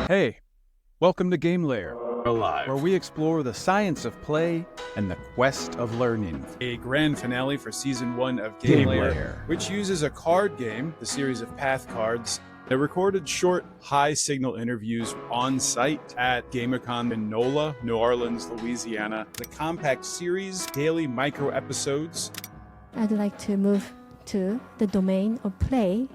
Hey, welcome to GameLayer, Alive. where we explore the science of play and the quest of learning. A grand finale for Season 1 of GameLayer. GameLayer, which uses a card game, the series of path cards, that recorded short, high-signal interviews on-site at GAMICON in NOLA, New Orleans, Louisiana. The compact series, daily micro-episodes. I'd like to move to the domain of play.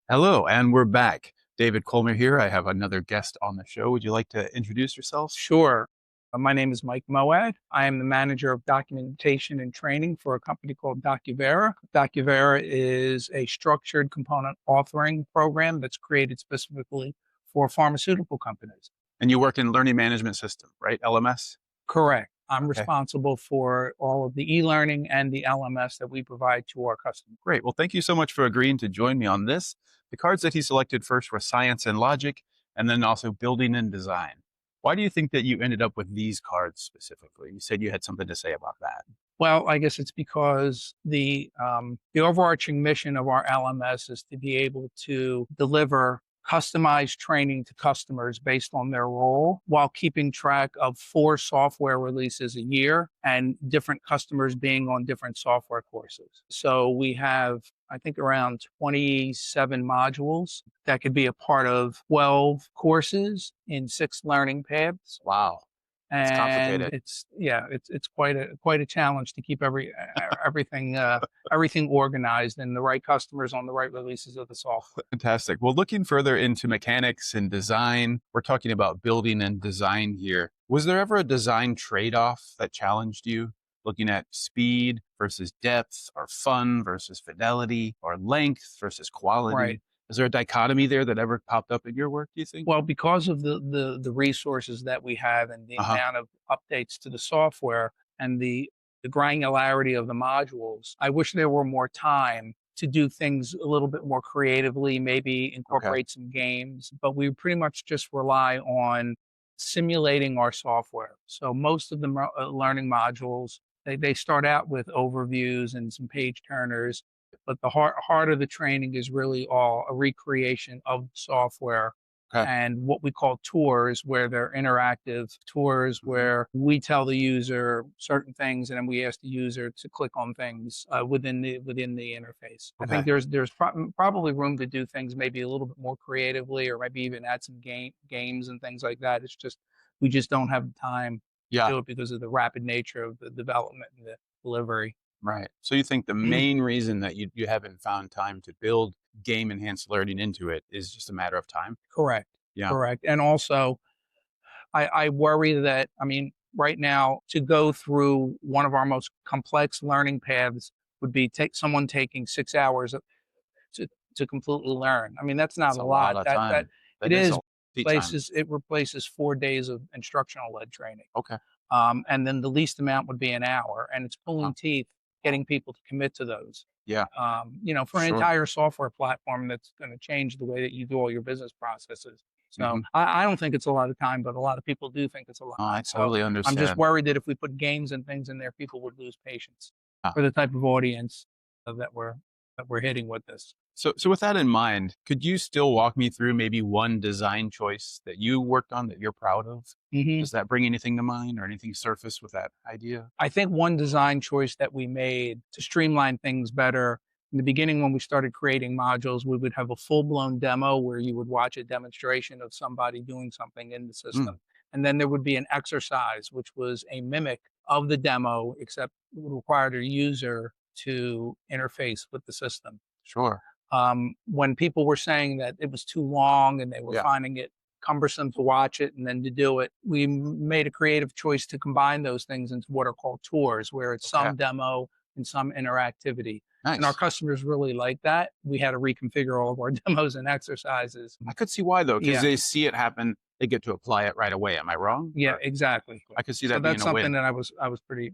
Hello, and we're back. David Colmer here. I have another guest on the show. Would you like to introduce yourself? Sure. My name is Mike Mowad. I am the manager of documentation and training for a company called Docuvera. Docuvera is a structured component authoring program that's created specifically for pharmaceutical companies. And you work in learning management system, right? LMS? Correct. I'm Okay. responsible for all of the e-learning and the LMS that we provide to our customers. Great. Well, thank you so much for agreeing to join me on this. The cards that he selected first were science and logic, and then also building and design. Why do you think that you ended up with these cards specifically? You said you had something to say about that. Well, I guess it's because the overarching mission of our LMS is to be able to deliver customized training to customers based on their role while keeping track of 4 software releases a year and different customers being on different software courses. So we have, I think, around 27 modules that could be a part of 12 courses in 6 learning paths. Wow. It's complicated. It's quite a challenge to keep everything organized and the right customers on the right releases of the software. Fantastic. Well, looking further into mechanics and design, we're talking about building and design here. Was there ever a design trade-off that challenged you? Looking at speed versus depth, or fun versus fidelity, or length versus quality? Right. Is there a dichotomy there that ever popped up in your work, do you think? Well, because of the resources that we have and the amount of updates to the software and the granularity of the modules, I wish there were more time to do things a little bit more creatively, maybe incorporate some games, but we pretty much just rely on simulating our software. So most of the learning modules, they start out with overviews and some page turners, but the heart of the training is really all a recreation of the software and what we call tours, where they're interactive tours where we tell the user certain things and then we ask the user to click on things within the interface. I think there's probably room to do things maybe a little bit more creatively, or maybe even add some games and things like that. It's just we just don't have the time to do it because of the rapid nature of the development and the delivery. Right. So you think the main reason that you haven't found time to build game-enhanced learning into it is just a matter of time? Correct. Yeah. Correct. And also, I worry that, right now, to go through one of our most complex learning paths would be someone taking 6 hours to completely learn. That's not That's a lot. of time. It replaces 4 days of instructional-led training. Okay. And then the least amount would be an hour, and it's pulling teeth getting people to commit to those. Yeah. For an entire software platform that's going to change the way that you do all your business processes. So I don't think it's a lot of time, but a lot of people do think it's a lot of time. I totally understand. I'm just worried that if we put games and things in there, people would lose patience for the type of audience that we're hitting with this. So with that in mind, could you still walk me through maybe one design choice that you worked on that you're proud of? Does that bring anything to mind or anything surface with that idea? I think one design choice that we made to streamline things better, in the beginning when we started creating modules, we would have a full-blown demo where you would watch a demonstration of somebody doing something in the system. And then there would be an exercise, which was a mimic of the demo, except it would require the user to interface with the system. Sure. When people were saying that it was too long and they were finding it cumbersome to watch it and then to do it, we made a creative choice to combine those things into what are called tours, where it's some demo and some interactivity. Nice. And our customers really like that. We had to reconfigure all of our demos and exercises. I could see why, though, because they see it happen, they get to apply it right away. Am I wrong? Yeah, exactly. I could see that So being that's a win. something that I was pretty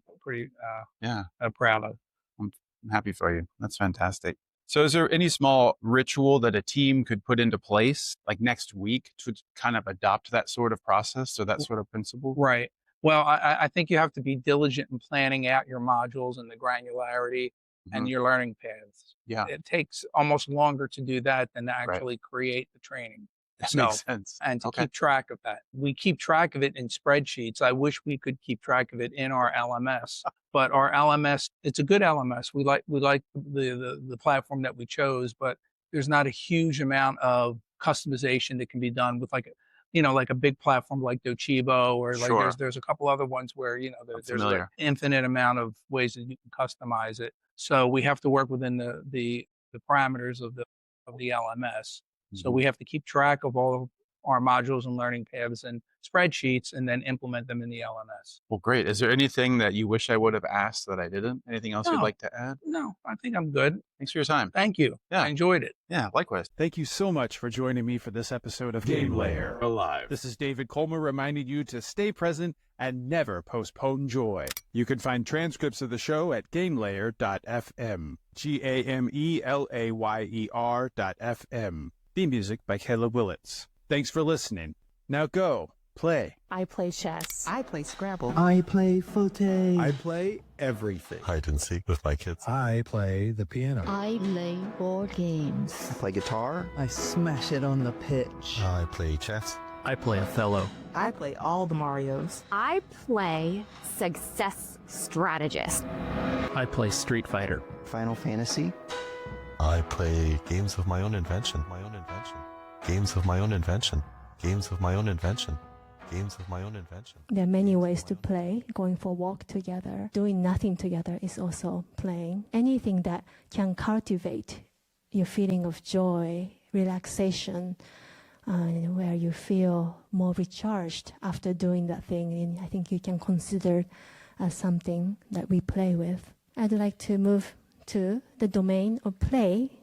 proud of. I'm happy for you. That's fantastic. So is there any small ritual that a team could put into place, like next week, to kind of adopt that sort of process or that sort of principle? Right. Well, I think you have to be diligent in planning out your modules and the granularity and your learning paths. Yeah. It takes almost longer to do that than to actually create the training. That makes sense. And to keep track of that. We keep track of it in spreadsheets. I wish we could keep track of it in our LMS, but our LMS, it's a good LMS. We like the platform that we chose, but there's not a huge amount of customization that can be done with like a big platform like Docebo, or like there's a couple other ones where, there's an infinite amount of ways that you can customize it. So we have to work within the parameters of the LMS. So we have to keep track of all of our modules and learning paths and spreadsheets and then implement them in the LMS. Well, great. Is there anything that you wish I would have asked that I didn't? Anything else you'd like to add? No, I think I'm good. Thanks for your time. Thank you. Yeah. I enjoyed it. Yeah, likewise. Thank you so much for joining me for this episode of GameLayer Alive. This is David Colmer reminding you to stay present and never postpone joy. You can find transcripts of the show at gamelayer.fm. GAMELAYER.fm. Theme music by Kayla Willits. Thanks for listening. Now go, play. I play chess. I play Scrabble. I play Fauteuil. I play everything. Hide and seek with my kids. I play the piano. I play board games. I play guitar. I smash it on the pitch. I play chess. I play Othello. I play all the Marios. I play Success Strategist. I play Street Fighter. Final Fantasy. I play games of my own invention. Games of my own invention. Games of my own invention. Games of my own invention. There are many ways to play. Going for a walk together, doing nothing together is also playing. Anything that can cultivate your feeling of joy, relaxation, where you feel more recharged after doing that thing, and I think you can consider as something that we play with. I'd like to move to the domain of play